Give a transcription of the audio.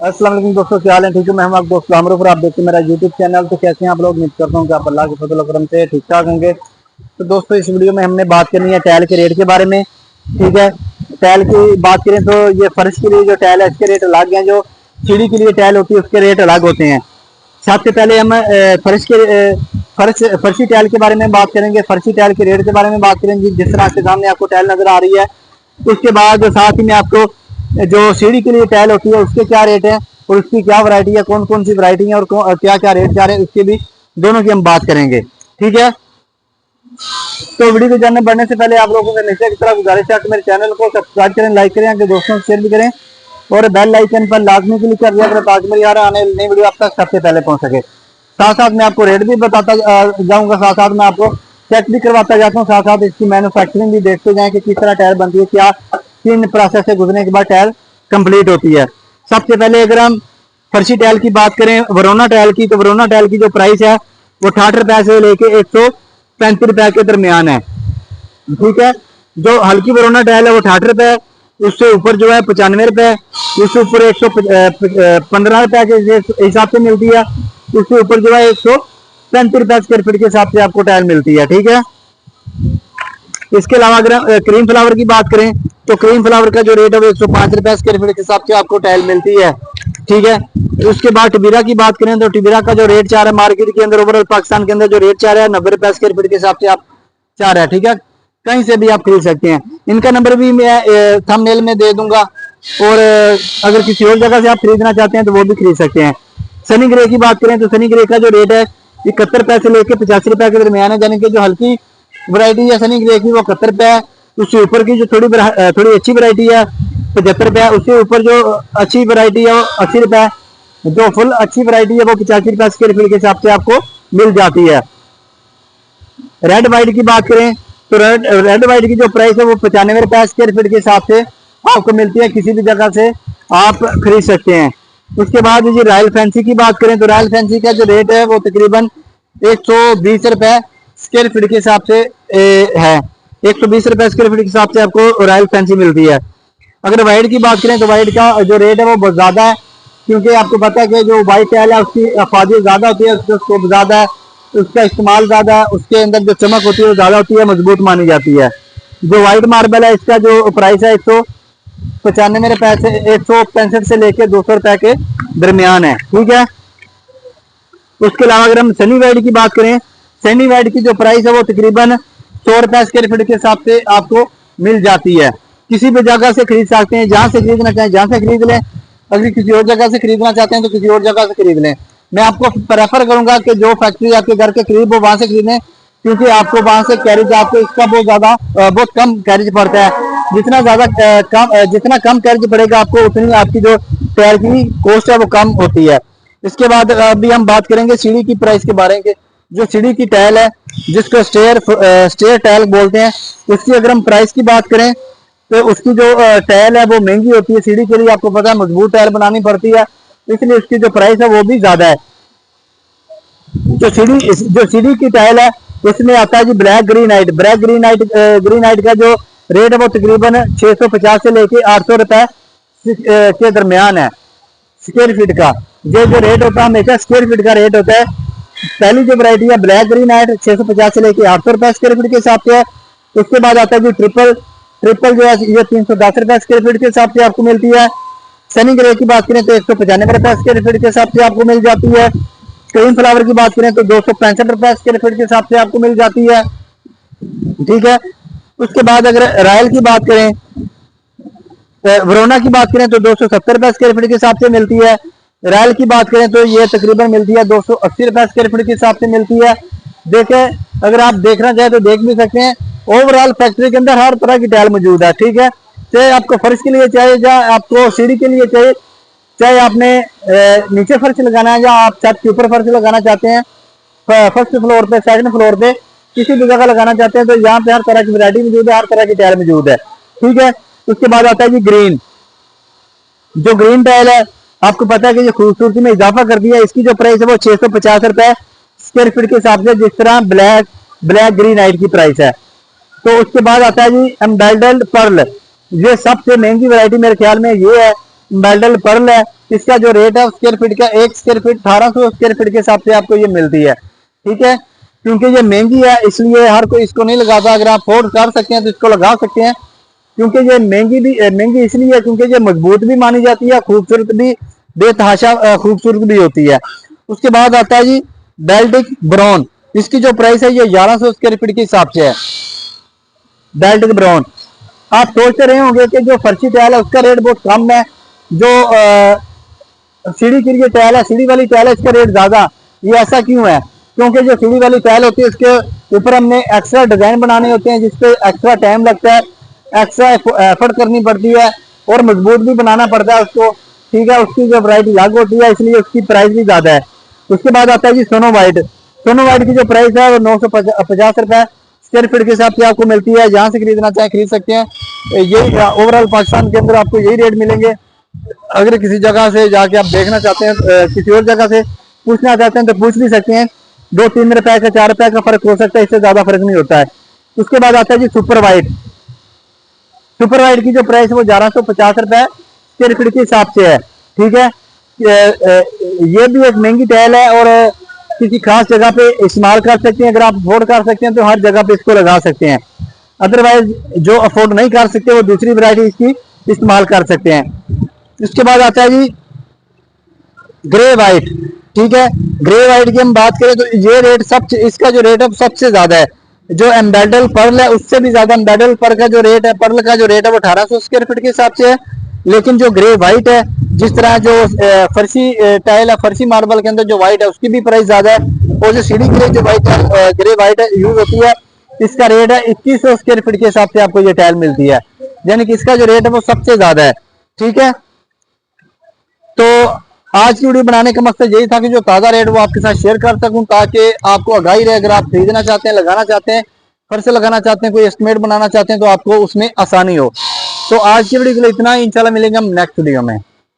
अस्सलाम वालेकुम दोस्तों, क्या हाल है? ठीक है, मैं हम आप दोस्त लामरों पर आप देखते हैं मेरा यूट्यूब चैनल। तो कैसे हैं आप लोग? उम्मीद करता हूँ कि आप अल्लाह के फजल व करम से ठीक ठाक होंगे। तो दोस्तों, इस वीडियो में हमने बात करनी है टाइल के रेट के बारे में। ठीक है, टाइल की बात करें तो ये फर्श के लिए जो टाइल है इसके रेट अलग हैं, जो सीढ़ी के लिए टाइल होती है उसके रेट अलग होते हैं। सबसे पहले हम फर्शी टाइल के बारे में बात करेंगे। फर्शी टाइल के रेट के बारे में बात करेंगे। जिस तरह से सामने आपको टाइल नजर आ रही है, उसके बाद साथ ही में आपको जो सीढ़ी के लिए टाइल होती है उसके क्या रेट है और उसकी क्या वैरायटी है, कौन कौन सी वैरायटी है और क्या क्या रेट जा रहे हैं, उसके भी दोनों की हम बात करेंगे। ठीक है, तो वीडियो को जानने बढ़ने से पहले आप लोगों से नीचे की तरफ गुजारिश है कि मेरे चैनल को सब्सक्राइब करें, लाइक करें, आपके दोस्तों को शेयर भी करें और बेल आइकन पर लाजमी क्लिक कर दिया करें ताकि मेरी आने नई वीडियो आप तक सबसे पहले पहुंच सके। साथ साथ मैं आपको रेट भी बताता जाऊंगा, साथ साथ मैं आपको चेक भी करवाता जाता हूँ, साथ साथ इसकी मैन्युफैक्चरिंग भी देखते जाएं कि किस तरह टायर बनती है, क्या किन प्रोसेस से गुजरने के बाद टायर कंप्लीट होती है। सबसे पहले अगर हम फर्शी टाइल की बात करें, वरोना टाइल की, तो वरोना टाइल की जो प्राइस है वो 68 रुपए से लेके 135 रुपए के दरमियान है। ठीक है, जो हल्की वरोना टाइल है वो 68 रुपए, उससे ऊपर जो है 95 रुपए, उससे ऊपर 115 रुपए के हिसाब से मिलती है, उससे ऊपर जो है 135 रुपए स्क्वायर फीट के हिसाब से आपको टाइल मिलती है। ठीक है, इसके अलावा अगर क्रीम फ्लावर की बात करें तो क्रीम फ्लावर का जो रेट है वो 105 रुपए स्क्वायर फीट के हिसाब से आपको टाइल मिलती है। ठीक है, उसके बाद टिबिरा की बात करें तो टिबिरा का जो रेट चाह रहा है मार्केट के अंदर, ओवरऑल पाकिस्तान के अंदर जो रेट चाह रहा है 90 रुपए स्क्वायर फीट के हिसाब से आप चाह रहा है। ठीक है, कहीं से भी आप खरीद सकते हैं। इनका नंबर भी मैं थंबनेल में दे दूंगा और अगर किसी और जगह से आप खरीदना चाहते हैं तो वो भी खरीद सकते हैं। सनी ग्रे की बात करें तो सनी ग्रे का जो रेट है 71 रुपए से लेकर 85 रुपए के दरमियान है, यानी कि जो हल्की वैरायटी है सनी ग्रे की वो 71 रुपए है, उससे ऊपर की जो थोड़ी अच्छी वैरायटी है 75 रुपए, उससे ऊपर जो अच्छी वैरायटी है वो 80 रुपए, जो फुल अच्छी वैरायटी है वो 85 रुपए स्क्वायर फीट के हिसाब से आपको मिल जाती है। रेड व्हाइट की बात करें तो रेड व्हाइट की जो प्राइस है वो 95 रुपए स्क्वायर फीट के हिसाब से आपको मिलती है, किसी भी जगह से आप खरीद सकते हैं। उसके बाद ये रॉयल फैंसी की बात करें तो रॉयल फैंसी का जो रेट है वो तकरीबन 120 रुपए स्क्वायर फीट के हिसाब से है। 120 रुपए स्क्वायर फीट के हिसाब से आपको रॉयल फैंसी मिलती है। अगर व्हाइट की बात करें तो व्हाइट का जो रेट है वो बहुत ज्यादा है, क्योंकि आपको पता है कि जो व्हाइट टाइल है उसकी अफादी ज्यादा होती है, उसका स्कोप ज्यादा है, उसका इस्तेमाल ज्यादा है, उसके अंदर जो चमक होती है वो ज्यादा होती है, मजबूत मानी जाती है। जो व्हाइट मार्बल है इसका जो प्राइस है 195 रुपए से 165 से लेकर 200 रुपए के दरमियान है। ठीक है, उसके अलावा अगर हम सनी वाइड की बात करें, सनी वाइड की जो प्राइस है वो तकरीबन 100 रुपए स्क्वायर फीट के हिसाब से आपको मिल जाती है। किसी भी जगह से खरीद सकते हैं, जहां से खरीदना चाहें जहां से खरीद लें, अगर किसी और जगह से खरीदना चाहते हैं तो किसी और जगह से खरीद लें। मैं आपको प्रेफर करूंगा कि जो फैक्ट्री आपके घर के करीब हो वहां से खरीदें, क्योंकि आपको वहां से कैरेज आपको इसका बहुत कम कैरेज पड़ता है। जितना कम कैरेज पड़ेगा आपको उतनी आपकी जो टायर की कॉस्ट है वो कम होती है। इसके बाद अभी हम बात करेंगे सीढ़ी की प्राइस के बारे में। जो सीढ़ी की टाइल है जिसको स्टेयर टाइल बोलते हैं, उसकी अगर हम प्राइस की बात करें तो उसकी जो टाइल है वो महंगी होती है। सीढ़ी के लिए आपको पता है मजबूत टाइल बनानी पड़ती है, इसलिए उसकी जो प्राइस है वो भी ज्यादा है। जो सीढ़ी की टाइल है उसमें आता है जी ब्लैक ग्रीनाइट का जो रेट है वो तकरीबन 650 से लेके 800 रुपए के दरमियान है स्क्वायर फीट का। ये जो रेट होता है हमेशा स्क्वायर फीट का रेट होता है। पहली जो वैरायटी है ब्लैक ग्रीनाइट 650 से लेके 800 रुपए स्क्वायर फीट के हिसाब से है। उसके बाद आता है जी ट्रिपल जो है ये 310 रुपए स्क्वायर फीट के हिसाब से आपको मिलती है। सनी ग्रे की बात करें तो 195 रुपए स्क्वायर फीट के हिसाब से आपको मिल जाती है। क्रीम फ्लावर की बात करें तो 265 रुपए स्क्वायर फीट के हिसाब से आपको मिल जाती है। ठीक है, उसके बाद अगर रॉयल की बात करें, वरोना की बात करें तो 270 रुपए स्क्वायर फीट के हिसाब से मिलती है। रॉयल की बात करें तो ये तकरीबन मिलती है 280 रुपए स्क्वायर फीट के हिसाब से मिलती है। देखें, अगर आप देखना चाहें तो देख भी सकते हैं। ओवरऑल फैक्ट्री के अंदर हर तरह की टाइल मौजूद है। ठीक है, चाहे आपको फर्श के लिए चाहिए या आपको सीढ़ी के लिए चाहिए, चाहे आपने नीचे फर्श लगाना है या आप छत के ऊपर फर्श लगाना चाहते हैं, फर्स्ट फ्लोर पे सेकंड फ्लोर पे किसी भी जगह लगाना चाहते हैं तो यहाँ पे हर तरह की वैरायटी मौजूद है, हर तरह की टाइल मौजूद है। ठीक है, उसके बाद आता है जी ग्रीन। जो ग्रीन टाइल है आपको पता है कि ये खूबसूरती में इजाफा कर दिया है। इसकी जो प्राइस है वो 650 रुपए स्क्वायर फीट के हिसाब से, जिस तरह ब्लैक ग्रीनाइट की प्राइस है। तो उसके बाद आता है जी एम्बेल्डेड पर्ल। ये सबसे महंगी वैरायटी मेरे ख्याल में ये है। मेडल पर्ल है, इसका जो रेट है स्क्वायर फीट का, 1 स्क्वायर फीट 1800 स्क्वायर फीट के हिसाब से आपको ये मिलती है। ठीक है, क्योंकि ये महंगी है इसलिए हर कोई इसको नहीं लगाता। अगर आप अफोर्ड कर सकते हैं तो इसको लगा सकते हैं, क्योंकि ये महंगी इसलिए है क्योंकि ये मजबूत भी मानी जाती है, खूबसूरत भी, बेतहाशा खूबसूरत भी होती है। उसके बाद आता है जी बेल्टिक ब्राउन। इसकी जो प्राइस है ये 1100 स्क्वायर फीट के हिसाब से है। बेल्टिक ब्राउन, आप सोच रहे होंगे कि जो फर्शी टाइल है उसका रेट बहुत कम है, जो सीढ़ी के लिए टाइल है, सीढ़ी वाली टाइल है, इसका रेट ज्यादा। ये ऐसा क्यों है? क्योंकि जो सीढ़ी वाली टाइल होती है उसके ऊपर हमने एक्स्ट्रा डिजाइन बनाने होते हैं, जिसपे एक्स्ट्रा टाइम लगता है, एक्स्ट्रा एफर्ट करनी पड़ती है और मजबूत भी बनाना पड़ता है उसको। ठीक है, उसकी जो वैरायटी अलग होती है इसलिए उसकी प्राइस भी ज्यादा है। उसके बाद आता है जी सोनो वाइट। सोनो वाइट की जो प्राइस है वो 950 रुपए स्क्वायर फीट के हिसाब से आपको मिलती है। जहां से खरीदना चाहे खरीद सकते हैं। ये ओवरऑल पाकिस्तान के अंदर आपको यही रेट मिलेंगे। अगर किसी जगह से जाके आप देखना चाहते हैं, किसी और जगह से पूछना चाहते हैं तो पूछ भी सकते हैं। 2-3 रुपए का 4 रुपए का फर्क हो सकता है, इससे ज्यादा फर्क नहीं होता है। उसके बाद आता है जी सुपर वाइट। सुपर वाइट की जो प्राइस है वो 1150 रुपए स्क्वायर फीट के हिसाब से है। ठीक है, ये भी एक महंगी टाइल है और किसी खास जगह पे इस्तेमाल कर सकते हैं। अगर आप अफोर्ड कर सकते हैं तो हर जगह पे इसको लगा सकते हैं। अदरवाइज जो अफोर्ड नहीं कर सकते वो दूसरी वैरायटी इसकी इस्तेमाल कर सकते हैं। उसके बाद आता है जी ग्रे वाइट। ठीक है, ग्रे वाइट की हम बात करें तो ये रेट इसका जो रेट है सबसे ज्यादा है। जो एम्बेडल पर्ल है उससे भी ज्यादा एम्बेडल पर्ल का जो रेट है, पर्ल का जो रेट है वो 1800 स्क्वायर फीट के हिसाब से है। लेकिन जो ग्रे वाइट है, जिस तरह जो फर्शी टाइल है, फर्शी मार्बल के अंदर जो वाइट है उसकी भी प्राइस ज्यादा है। और जो सीढ़ी के लिए जो वाइट है, ग्रे वाइट है यूज होती है, इसका रेट है 2100 स्क्वायर फीट के हिसाब से आपको ये टाइल मिलती है। यानी कि इसका जो रेट है वो सबसे ज्यादा है। ठीक है, तो आज की वीडियो बनाने का मकसद यही था कि जो ताज़ा रेट वो आपके साथ शेयर कर सकूं, ताकि आपको आगाही रहे। अगर आप खरीदना चाहते हैं, लगाना चाहते हैं, फर्श लगाना चाहते हैं, कोई एस्टिमेट बनाना चाहते हैं तो आपको उसमें आसानी हो। तो आज की वीडियो के लिए इतना ही, इंशाल्लाह मिलेंगे हम नेक्स्ट वीडियो में।